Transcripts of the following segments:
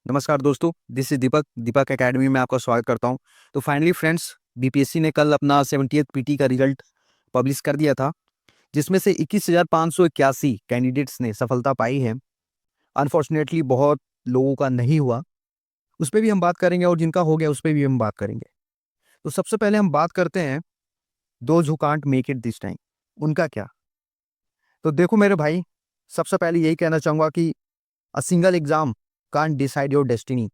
नमस्कार दोस्तों, this is Deepak Deepak academy में आपका स्वागत करता हूं। तो फाइनली फ्रेंड्स, बीपीएससी ने कल अपना 70th पीटी का रिजल्ट पब्लिश कर दिया था, जिसमें से 21,581 कैंडिडेट्स ने सफलता पाई है। अनफॉर्चुनेटली बहुत लोगों का नहीं हुआ, उस पर भी हम बात करेंगे, और जिनका हो गया उस पर भी हम बात करेंगे। तो सबसे पहले हम बात करते हैं those who can't make it this time, उनका क्या। तो देखो मेरे भाई, सबसे पहले यही कहना चाहूंगा कि a single exam can't decide your destiny.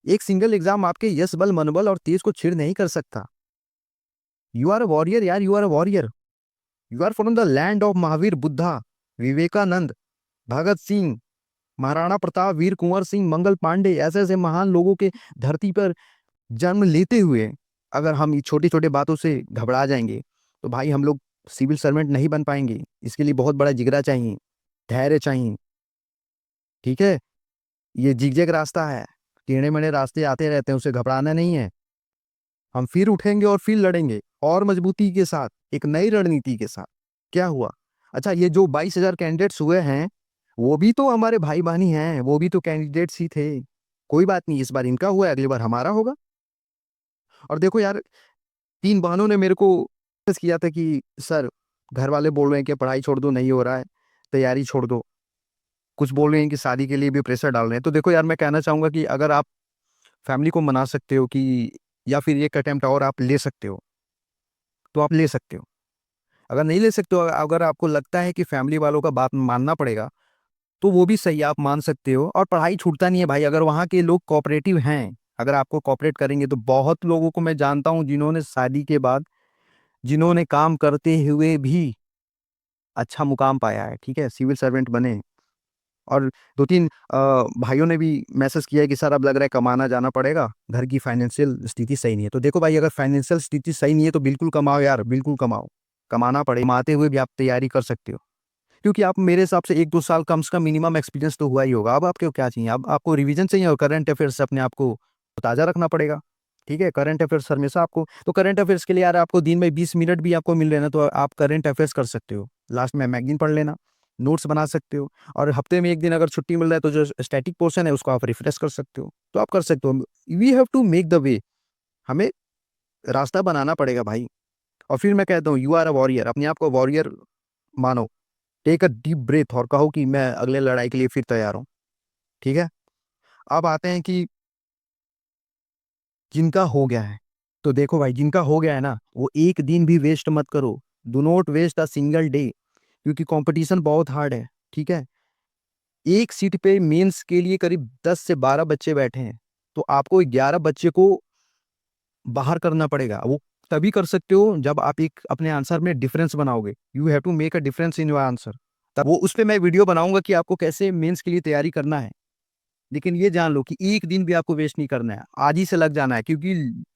एक सिंगल एग्जाम आपके यश बल मनोबल और तेज को छीड़ नहीं कर सकता। यू आर अ वॉरियर यार, you are a warrior. You are from the land of Mahavir Buddha, Vivekananda, Bhagat Singh, Maharana Pratap, Veer Kunwar Singh, Mangal Pandey, ऐसे ऐसे महान लोगों के धरती पर जन्म लेते हुए अगर हम छोटी छोटी बातों से घबरा जाएंगे तो भाई हम लोग सिविल सर्वेंट नहीं बन पाएंगे। इसके लिए बहुत बड़ा जिगरा चाहिए, धैर्य चाहिए। ठीक है, ये जिगजैग रास्ता है, टेढ़े मेढ़े रास्ते आते रहते हैं, उसे घबराना नहीं है। हम फिर उठेंगे और फिर लड़ेंगे और मजबूती के साथ, एक नई रणनीति के साथ। क्या हुआ? अच्छा, ये जो 22,000 कैंडिडेट्स हुए हैं, वो भी तो हमारे भाई बहनी हैं, वो भी तो कैंडिडेट्स ही थे। कोई बात नहीं, इस बार इनका हुआ है, अगली बार हमारा होगा। और देखो यार, 3 बहनों ने मेरे को मैसेज किया था कि सर, घर वाले बोल रहे हैं कि पढ़ाई छोड़ दो, नहीं हो रहा है, तैयारी छोड़ दो। कुछ बोल रहे हैं कि शादी के लिए भी प्रेशर डाल रहे हैं। तो देखो यार, मैं कहना चाहूंगा कि अगर आप फैमिली को मना सकते हो कि या फिर एक अटेम्प्ट और आप ले सकते हो, तो आप ले सकते हो। अगर नहीं ले सकते हो, अगर आपको लगता है कि फैमिली वालों का बात मानना पड़ेगा, तो वो भी सही, आप मान सकते हो। और पढ़ाई छूटता नहीं है भाई, अगर वहाँ के लोग कोऑपरेटिव हैं, अगर आपको कोऑपरेट करेंगे, तो बहुत लोगों को मैं जानता हूँ जिन्होंने शादी के बाद, जिन्होंने काम करते हुए भी अच्छा मुकाम पाया है, ठीक है, सिविल सर्वेंट बने। और 2-3 भाइयों ने भी मैसेज किया है कि सर अब लग रहा है कमाना जाना पड़ेगा, घर की फाइनेंशियल स्थिति सही नहीं है। तो देखो भाई, अगर फाइनेंशियल स्थिति सही नहीं है तो बिल्कुल कमाओ यार, बिल्कुल कमाओ। कमाना पड़े, कमाते हुए भी आप तैयारी कर सकते हो, क्योंकि आप मेरे हिसाब से 1-2 साल कम से कम मिनिमम एक्सपीरियंस तो हुआ ही होगा। अब आपको क्या चाहिए? अब आपको रिवीजन चाहिए और करंट अफेयर्स से अपने आप को ताज़ा रखना पड़ेगा। ठीक है, करंट अफेयर्स हमेशा आपको, तो करंट अफेयर्स के लिए यार आपको दिन में 20 मिनट भी आपको मिल रहे हैं ना, तो आप करंट अफेयर्स कर सकते हो। लास्ट में मैगजीन पढ़ लेना, नोट्स बना सकते हो। और हफ्ते में एक दिन अगर छुट्टी मिल रहा है तो जो स्टैटिक पोर्शन है उसको आप रिफ्रेश कर सकते हो, तो आप कर सकते हो। We have to make the way, हमें रास्ता बनाना पड़ेगा भाई। और फिर मैं कहता हूँ, यू आर अ वॉरियर, अपने आप को वॉरियर मानो। टेक अ डीप ब्रेथ और कहो कि मैं अगले लड़ाई के लिए फिर तैयार हूँ। ठीक है, अब आते हैं कि जिनका हो गया है। तो देखो भाई, जिनका हो गया है ना, वो एक दिन भी वेस्ट मत करो। Do not waste a single day, क्योंकि कंपटीशन बहुत हार्ड है। ठीक है, एक सीट पे मेंस के लिए करीब 10 से 12 बच्चे बैठे हैं, तो आपको 11 बच्चे को बाहर करना पड़ेगा। वो तभी कर सकते हो जब आप एक अपने आंसर में डिफरेंस बनाओगे। You have to make a difference in your answer. तब वो, उस पे मैं वीडियो बनाऊंगा कि आपको कैसे मेंस के लिए तैयारी करना है। लेकिन ये जान लो कि एक दिन भी आपको वेस्ट नहीं करना है, आज ही से लग जाना है, क्योंकि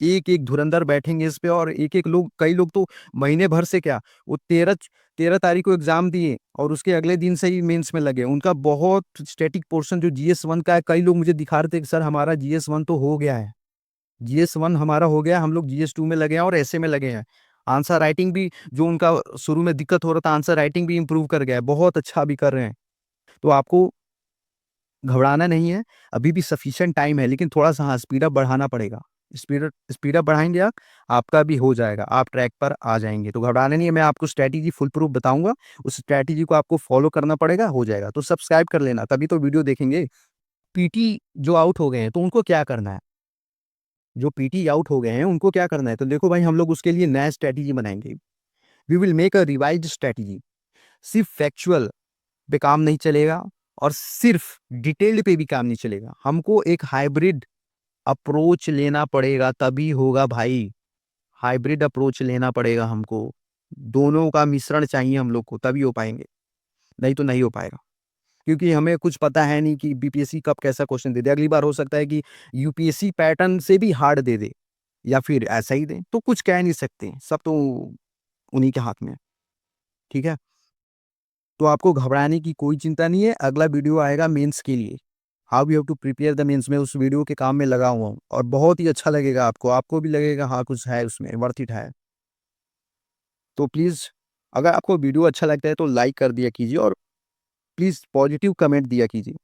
एक एक धुरंधर बैठेंगे इस पे। और एक एक लोग, कई लोग तो महीने भर से क्या, वो 13 तारीख को एग्जाम दिए और उसके अगले दिन से ही मेंस में लगे। उनका बहुत स्टैटिक पोर्शन जो जीएस 1 का है, कई लोग मुझे दिखा रहे थे कि सर हमारा जीएस 1 तो हो गया है, जीएस 1 हमारा हो गया, हम लोग जीएस 2 में लगे हैं और ऐसे में लगे हैं। आंसर राइटिंग भी, जो उनका शुरू में दिक्कत हो रहा था, आंसर राइटिंग भी इंप्रूव कर गया है, बहुत अच्छा भी कर रहे हैं। तो आपको घबराना नहीं है, अभी भी सफिशिएंट टाइम है, लेकिन थोड़ा सा हाँ स्पीड अप बढ़ाना पड़ेगा। स्पीड अप बढ़ाएंगे आप, आपका भी हो जाएगा, आप ट्रैक पर आ जाएंगे। तो घबराना नहीं है, मैं आपको स्ट्रैटेजी फुल प्रूफ बताऊंगा, उस स्ट्रैटेजी को आपको फॉलो करना पड़ेगा, हो जाएगा। तो सब्सक्राइब कर लेना, तभी तो वीडियो देखेंगे। पीटी जो आउट हो गए हैं, तो उनको क्या करना है? जो पीटी आउट हो गए हैं उनको क्या करना है? तो देखो भाई, हम लोग उसके लिए नया स्ट्रैटेजी बनाएंगे। We will make a revised strategy. सिर्फ फैक्चुअल पे काम नहीं चलेगा, और सिर्फ डिटेल्ड पे भी काम नहीं चलेगा। हमको एक हाइब्रिड अप्रोच लेना पड़ेगा, तभी होगा भाई। हाइब्रिड अप्रोच लेना पड़ेगा हमको, दोनों का मिश्रण चाहिए हम लोग को, तभी हो पाएंगे, नहीं तो नहीं हो पाएगा। क्योंकि हमें कुछ पता है नहीं कि बीपीएससी कब कैसा क्वेश्चन दे दे। अगली बार हो सकता है कि यूपीएससी पैटर्न से भी हार्ड दे दे, या फिर ऐसा ही दे, तो कुछ कह नहीं सकते, सब तो उन्हीं के हाथ में है। ठीक है, तो आपको घबराने की कोई चिंता नहीं है। अगला वीडियो आएगा मेंस के लिए, how you have to prepare the mains में, उस वीडियो के काम में लगा हुआ हूँ, और बहुत ही अच्छा लगेगा आपको, आपको भी लगेगा हाँ कुछ है उसमें, वर्थ इट है। तो प्लीज़, अगर आपको वीडियो अच्छा लगता है तो लाइक कर दिया कीजिए, और प्लीज़ पॉजिटिव कमेंट दिया कीजिए।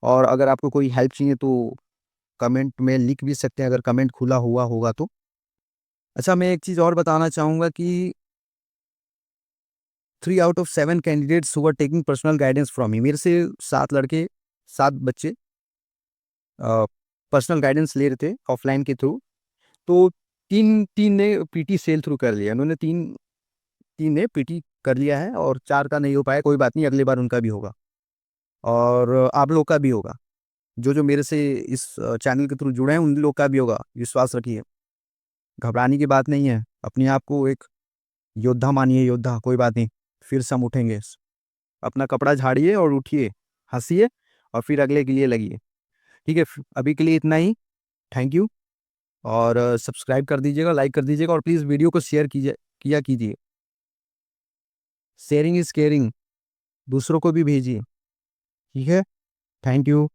और अगर आपको कोई हेल्प चाहिए तो कमेंट में लिख भी सकते हैं, अगर कमेंट खुला हुआ होगा तो। अच्छा, मैं एक चीज़ और बताना चाहूँगा कि 3 out of 7 candidates who are taking personal guidance from me, मेरे से 7 लड़के, 7 बच्चे पर्सनल गाइडेंस ले रहे थे ऑफलाइन के थ्रू। तो 3 ने पीटी सेल थ्रू कर लिया। उन्होंने 3 ने पीटी कर लिया है और 4 का नहीं हो पाया, कोई बात नहीं, अगली बार उनका भी होगा और आप लोग का भी होगा। जो मेरे से इस चैनल के थ्रू जुड़े हैं उन लोग का भी होगा, विश्वास रखिए। घबराने की बात नहीं है, अपने आप को एक योद्धा मानिए, योद्धा, कोई बात नहीं, फिर से हम उठेंगे। अपना कपड़ा झाड़िए और उठिए, हँसिए और फिर अगले के लिए लगिए। ठीक है, अभी के लिए इतना ही। Thank you. और सब्सक्राइब कर दीजिएगा, लाइक कर दीजिएगा और प्लीज़ वीडियो को शेयर किया कीजिए। शेयरिंग इज़ केयरिंग, दूसरों को भी भेजिए। ठीक है, थैंक यू।